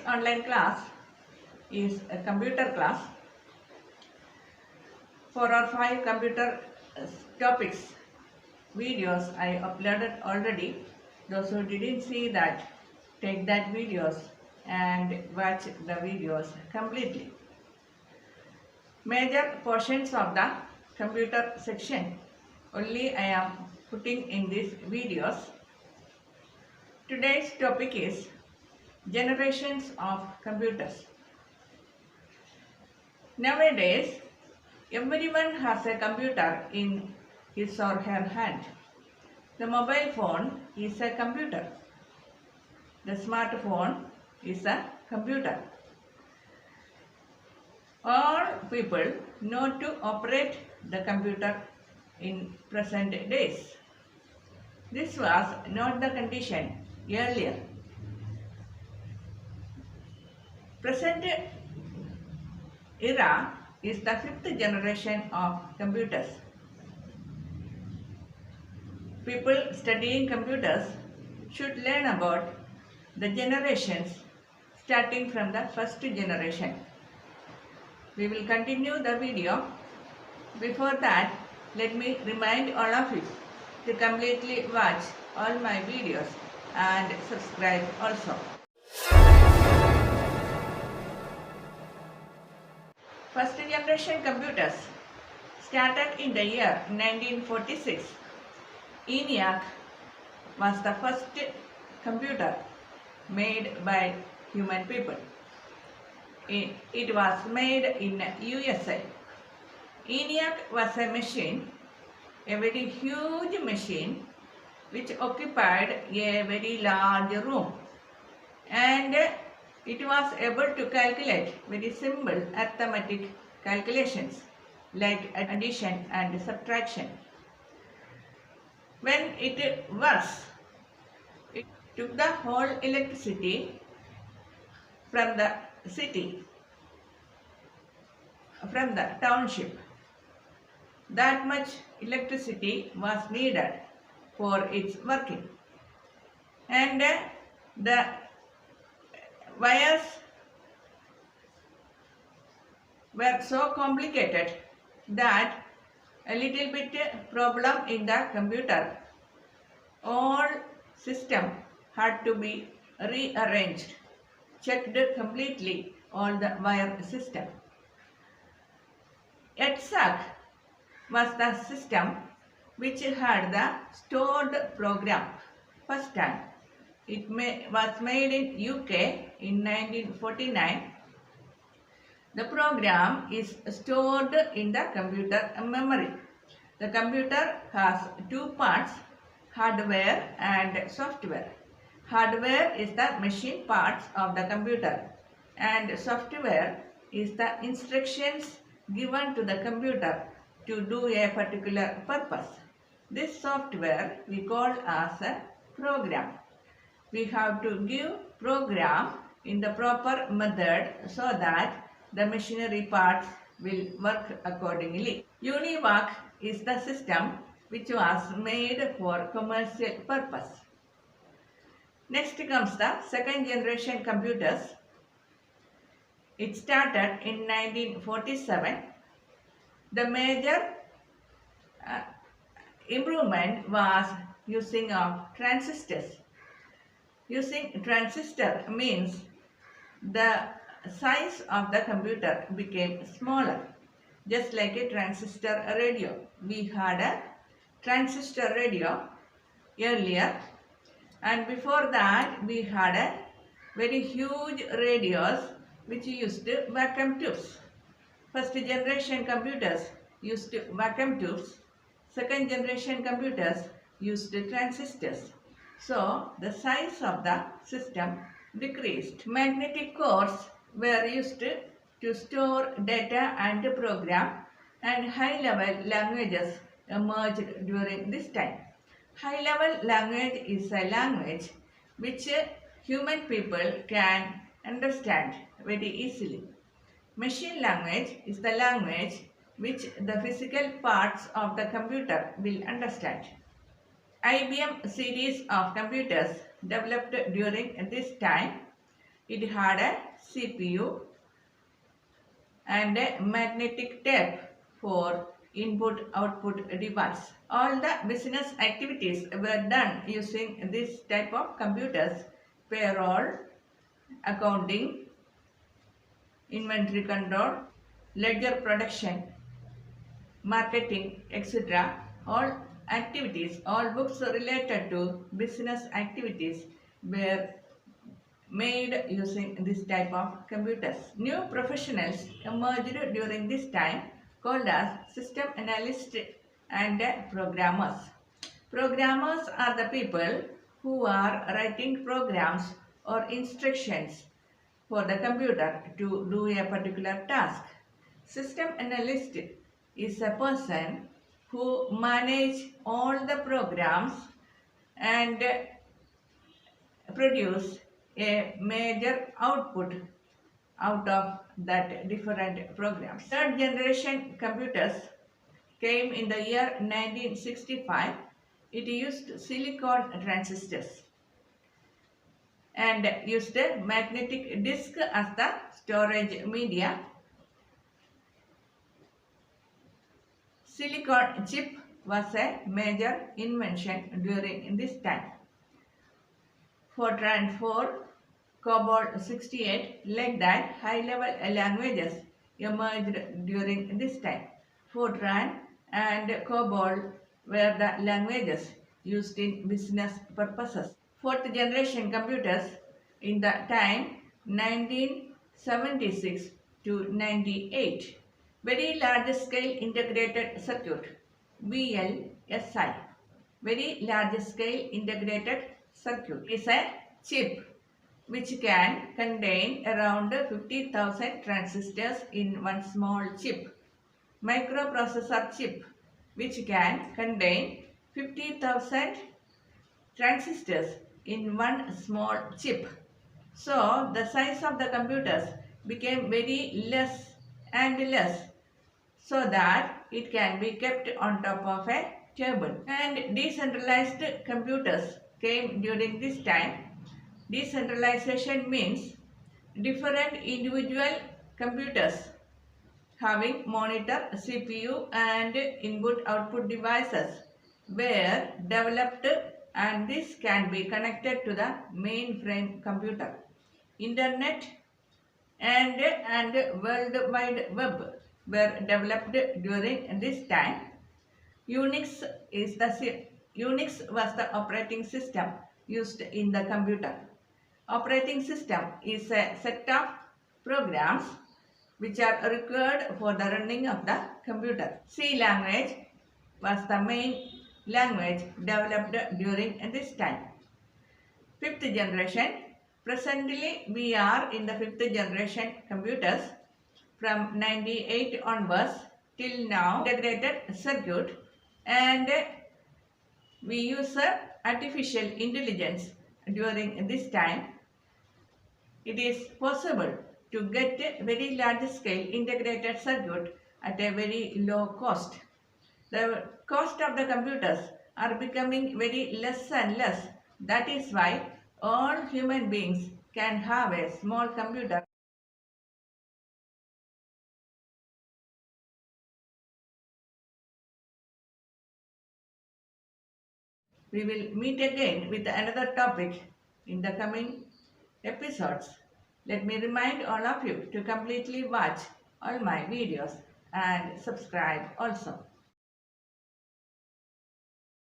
online class is a computer class. 4 or 5 computer topics videos I uploaded already. Those who didn't see that, take that videos and watch the videos completely. Major portions of the computer section only I am putting in these videos. Today's topic is generations of computers. Nowadays, everyone has a computer in his or her hand. The mobile phone is a computer. The smartphone is a computer. All people know to operate the computer in present days. This was not the condition earlier. Present era is the 5th generation of computers. People studying computers should learn about the generations starting from the first generation. We will continue the video. Before that, let me remind all of you to completely watch all my videos and subscribe also. First generation computers started in the year 1946. ENIAC was the first computer made by human people. It was made in USA. ENIAC was a machine, a very huge machine which occupied a very large room, and it was able to calculate very simple arithmetic calculations like addition and subtraction. When it works, it took the whole electricity from the city, from the township. That much electricity was needed for its working, and the wires were so complicated that a little bit problem in the computer, all system had to be rearranged, checked completely all the wire system. ETSAC was the system which had the stored program. First time it was made in UK in 1949. The program is stored in the computer memory. The computer has 2 parts, hardware and software. Hardware is the machine parts of the computer, and software is the instructions given to the computer to do a particular purpose. This software we call as a program. We have to give program in the proper method so that the machinery parts will work accordingly. UNIVAC is the system which was made for commercial purpose. Next comes the second generation computers. It started in 1947. The major improvement was using of transistors. Using transistor means the size of the computer became smaller, just like a transistor radio. We had a transistor radio earlier, and before that we had a very huge radios which used vacuum tubes. First generation computers used vacuum tubes. Second generation computers used transistors. So the size of the system decreased. Magnetic cores were used to store data and program, and high-level languages emerged during this time. High-level language is a language which human people can understand very easily. Machine language is the language which the physical parts of the computer will understand. IBM series of computers developed during this time. It had a CPU and a magnetic tape for input-output device. All the business activities were done using this type of computers: payroll, accounting, inventory control, ledger production, marketing, etc. All activities, all books related to business activities were made using this type of computers. New professionals emerged during this time called as system analysts and programmers. Programmers are the people who are writing programs or instructions for the computer to do a particular task. System analyst is a person who manages all the programs and produce a major output out of that different programs. Third generation computers came in the year 1965. It used silicon transistors and used a magnetic disk as the storage media. Silicon chip was a major invention during this time. Fortran 4, COBOL 68, like that, high-level languages emerged during this time. Fortran and COBOL were the languages used in business purposes. Fourth generation computers in the time 1976 to 98. Very large scale integrated circuit, VLSI. Very large scale integrated circuit is a chip which can contain around 50,000 transistors in one small chip. Microprocessor chip which can contain 50,000 transistors in one small chip. So the size of the computers became very less and less so that it can be kept on top of a table. And decentralized computers came during this time. Decentralization means different individual computers having monitor, CPU and input-output devices were developed, and this can be connected to the mainframe computer. Internet and World Wide Web were developed during this time. Unix was the operating system used in the computer. Operating system is a set of programs which are required for the running of the computer. C language was the main language developed during this time. Fifth generation. Presently we are in the fifth generation computers. From 98 onwards till now, integrated circuit, and we use artificial intelligence during this time. It is possible to get a very large scale integrated circuit at a very low cost. The cost of the computers are becoming very less and less. That is why all human beings can have a small computer. We will meet again with another topic in the coming episodes. Let me remind all of you to completely watch all my videos and subscribe also.